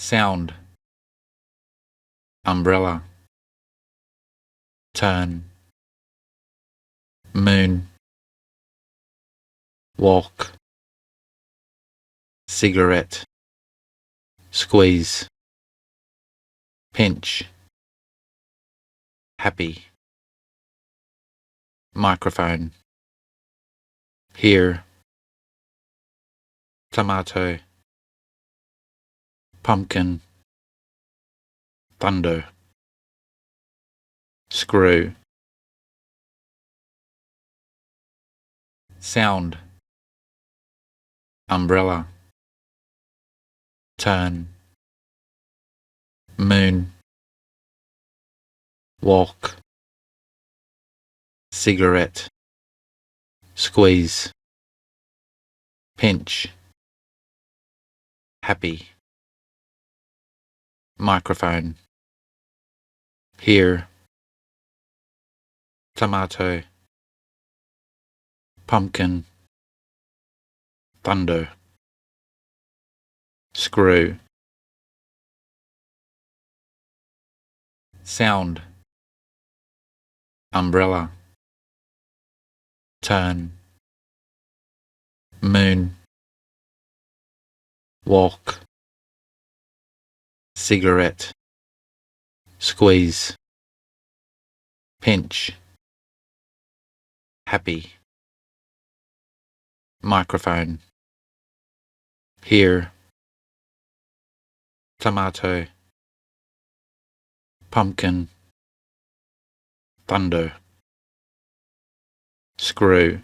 sound, umbrella, turn, moon, walk, cigarette, squeeze, pinch, happy, microphone, here, tomato, pumpkin, thunder, screw, sound, umbrella, turn, moon, walk, cigarette, squeeze, pinch, happy, microphone, here, tomato, pumpkin, thunder, screw, sound, umbrella, turn, moon, walk, cigarette, squeeze, pinch, happy, microphone, here, tomato, pumpkin, thunder, screw.